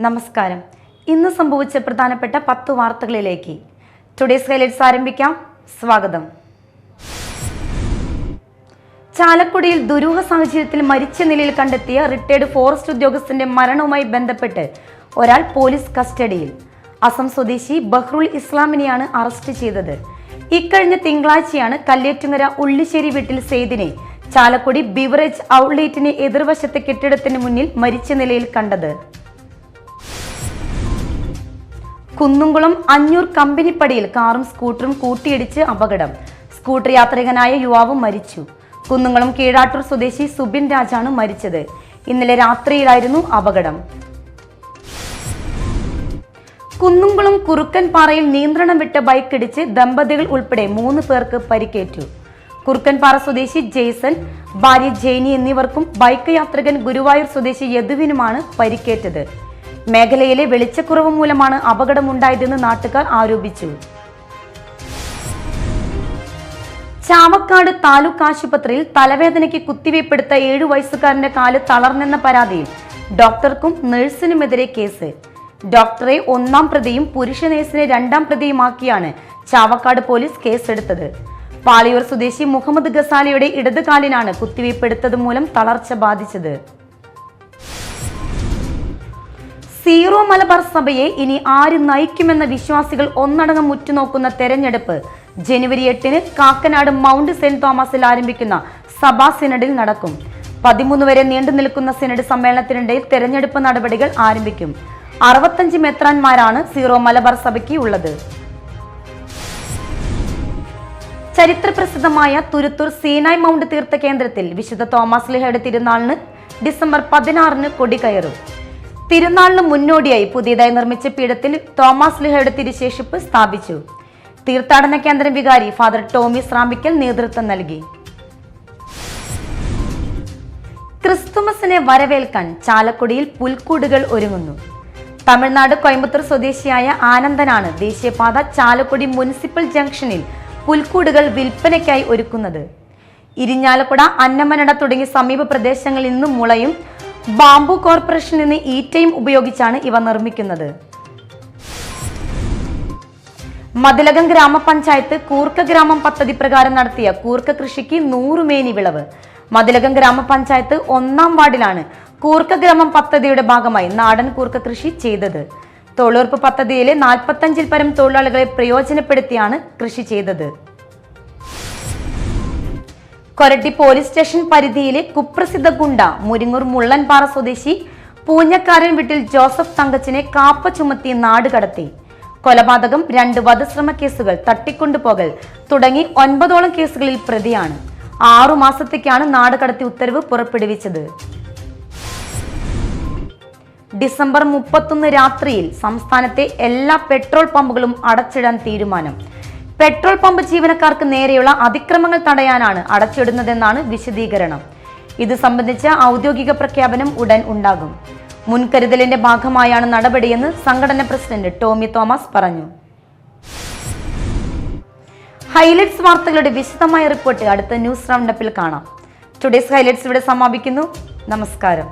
നമസ്കാരം. ഇന്ന് സംഭവിച്ച പ്രധാനപ്പെട്ട 10 വാർത്തകളിലേക്ക് ടുഡേസ് ഹൈലൈറ്റ്സ് ആരംഭിക്കാം. സ്വാഗതം. ചാലക്കുടിയിൽ ദുരൂഹ സാഹചര്യത്തിൽ മരിച്ച നിലയിൽ കണ്ടെത്തിയ റിട്ടയർഡ് ഫോറസ്റ്റ് ഉദ്യോഗസ്ഥന്റെ മരണവുമായി ബന്ധപ്പെട്ട് ഒരാൾ പോലീസ് കസ്റ്റഡിയിൽ. അസം സ്വദേശി ബഹ്റുൽ ഇസ്ലാമിനെയാണ് അറസ്റ്റ് ചെയ്തത്. ഇക്കഴിഞ്ഞ തിങ്കളാഴ്ചയാണ് കല്ലേറ്റുങ്ങര ഉള്ളിശ്ശേരി വീട്ടിൽ സെയ്ദിനെ ചാലക്കുടി ബിവറേജ് ഔട്ട്ലെറ്റിന് എതിർവശത്തെ കെട്ടിടത്തിന് മുന്നിൽ മരിച്ച നിലയിൽ കണ്ടത്. കുന്നുംകുളം അഞ്ഞൂർ കമ്പനിപ്പടിയിൽ കാറും സ്കൂട്ടറും കൂട്ടിയിടിച്ച് അപകടം. സ്കൂട്ടർ യാത്രികനായ യുവാവ് മരിച്ചു. കുന്നുംകുളം കീഴാട്ടൂർ സ്വദേശി സുബിൻ രാജാണ് മരിച്ചത്. ഇന്നലെ രാത്രിയിലായിരുന്നു അപകടം. കുന്നുംകുളം കുറുക്കൻപാറയിൽ നിയന്ത്രണം വിട്ട ബൈക്കിടിച്ച് ദമ്പതികൾ ഉൾപ്പെടെ 3 പേർക്ക് പരിക്കേറ്റു. കുറുക്കൻപാറ സ്വദേശി ജെയ്സൺ, ഭാര്യ ജെയ്നി എന്നിവർക്കും ബൈക്ക് യാത്രികൻ ഗുരുവായൂർ സ്വദേശി യദുവിനുമാണ് പരിക്കേറ്റത്. മേഖലയിലെ വെളിച്ചക്കുറവ് മൂലമാണ് അപകടമുണ്ടായതെന്ന് നാട്ടുകാർ ആരോപിച്ചു. ചാവക്കാട് താലൂക്ക് ആശുപത്രിയിൽ തലവേദനയ്ക്ക് കുത്തിവയ്പ്പെടുത്ത 7 വയസ്സുകാരന്റെ കാല് തളർന്നെന്ന പരാതിയിൽ ഡോക്ടർക്കും നഴ്സിനുമെതിരെ കേസ്. ഡോക്ടറെ 1-ാം പ്രതിയും പുരുഷ നഴ്സിനെ 2-ാം പ്രതിയുമാക്കിയാണ് ചാവക്കാട് പോലീസ് കേസെടുത്തത്. പാളിയൂർ സ്വദേശി മുഹമ്മദ് ഗസാലിയുടെ ഇടതുകാലിനാണ് കുത്തിവയ്പ്പെടുത്തത് മൂലം തളർച്ച ബാധിച്ചത്. സീറോ മലബാർ സഭയെ ഇനി ആര് നയിക്കുമെന്ന വിശ്വാസികൾ ഒന്നടങ്കം ഉറ്റുനോക്കുന്ന തെരഞ്ഞെടുപ്പ് ജനുവരി 8-ന് കാക്കനാട് മൗണ്ട് സെന്റ് തോമസിൽ ആരംഭിക്കുന്ന സഭാ സിനഡിൽ നടക്കും. 13 വരെ നീണ്ടു നിൽക്കുന്ന സിനഡ് സമ്മേളനത്തിനിടയിൽ തെരഞ്ഞെടുപ്പ് നടപടികൾ ആരംഭിക്കും. 65 മെത്രാന്മാരാണ് സീറോ മലബാർ സഭയ്ക്ക് ഉള്ളത്. ചരിത്രപ്രസിദ്ധമായ തുരുത്തൂർ സീനായ് മൗണ്ട് തീർത്ഥ കേന്ദ്രത്തിൽ വിശുദ്ധ തോമസ് ലീഹയുടെ തിരുനാളിന് ഡിസംബർ 16-ന് കൊടികയറും. തിരുനാളിന് മുന്നോടിയായി പുതിയതായി നിർമ്മിച്ച പീഠത്തിൽ തോമസ് ലീഹയുടെ തിരുശേഷിപ്പ് സ്ഥാപിച്ചു. തീർത്ഥാടന കേന്ദ്രം വികാരി ഫാദർ ടോമി ശ്രാമ്പിക്കൽ നേതൃത്വം നൽകി. ക്രിസ്തുമസിനെ വരവേൽക്കാൻ ചാലക്കുടിയിൽ പുൽക്കൂടുകൾ ഒരുങ്ങുന്നു. തമിഴ്നാട് കോയമ്പത്തൂർ സ്വദേശിയായ ആനന്ദനാണ് ദേശീയപാത ചാലക്കുടി മുനിസിപ്പൽ ജംഗ്ഷനിൽ പുൽക്കൂടുകൾ വിൽപ്പനയ്ക്കായി ഒരുക്കുന്നത്. ഇരിഞ്ഞാലക്കുട, അന്നമനട തുടങ്ങിയ സമീപ പ്രദേശങ്ങളിൽ നിന്നും മുളയും ബാംബു കോർപ്പറേഷനിൽ നിന്ന് ഈറ്റയും ഉപയോഗിച്ചാണ് ഇവ നിർമ്മിക്കുന്നത്. മതിലകം ഗ്രാമപഞ്ചായത്ത് കൂർക്ക ഗ്രാമം പദ്ധതി പ്രകാരം നടത്തിയ കൂർക്ക കൃഷിക്ക് 100 മേനി വിളവ്. മതിലകം ഗ്രാമപഞ്ചായത്ത് 1-ാം വാർഡിലാണ് കൂർക്ക ഗ്രാമം പദ്ധതിയുടെ ഭാഗമായി നാടൻ കൂർക്ക കൃഷി ചെയ്തത്. തൊഴിലുറപ്പ് പദ്ധതിയിലെ 45-ൽ പരം തൊഴിലാളികളെ പ്രയോജനപ്പെടുത്തിയാണ് കൃഷി ചെയ്തത്. കൊരട്ടി പോലീസ് സ്റ്റേഷൻ പരിധിയിലെ കുപ്രസിദ്ധ ഗുണ്ട മുരിങ്ങൂർ മുള്ളൻപാറ സ്വദേശി പൂഞ്ഞക്കാരൻ വീട്ടിൽ ജോസഫ് തങ്കച്ചിനെ കാപ്പ ചുമത്തി നാട് കടത്തി. കൊലപാതകം, 2 വധശ്രമ കേസുകൾ, തട്ടിക്കൊണ്ടുപോകൽ തുടങ്ങി 9ഓളം കേസുകളിൽ പ്രതിയാണ്. 6 മാസത്തേക്കാണ് നാട് കടത്തി ഉത്തരവ് പുറപ്പെടുവിച്ചത്. ഡിസംബർ 31 രാത്രിയിൽ സംസ്ഥാനത്തെ എല്ലാ പെട്രോൾ പമ്പുകളും അടച്ചിടാൻ തീരുമാനം. പെട്രോൾ പമ്പ് ജീവനക്കാർക്ക് നേരെയുള്ള അതിക്രമങ്ങൾ തടയാനാണ് അടച്ചിടുന്നതെന്നാണ് വിശദീകരണം. ഇത് സംബന്ധിച്ച ഔദ്യോഗിക പ്രഖ്യാപനം ഉടൻ ഉണ്ടാകും. മുൻകരുതലിന്റെ ഭാഗമായാണ് നടപടിയെന്ന് സംഘടന പ്രസിഡന്റ് ടോമി തോമസ് പറഞ്ഞു. ഹൈലൈറ്റ്സ് വാർത്തകളുടെ വിശദമായ റിപ്പോർട്ട് അടുത്ത ന്യൂസ് റൗണ്ടപ്പിൽ കാണാം. ടുഡേസ് ഹൈലൈറ്റ്സ് ഇവിടെ സമാപിക്കുന്നു. നമസ്കാരം.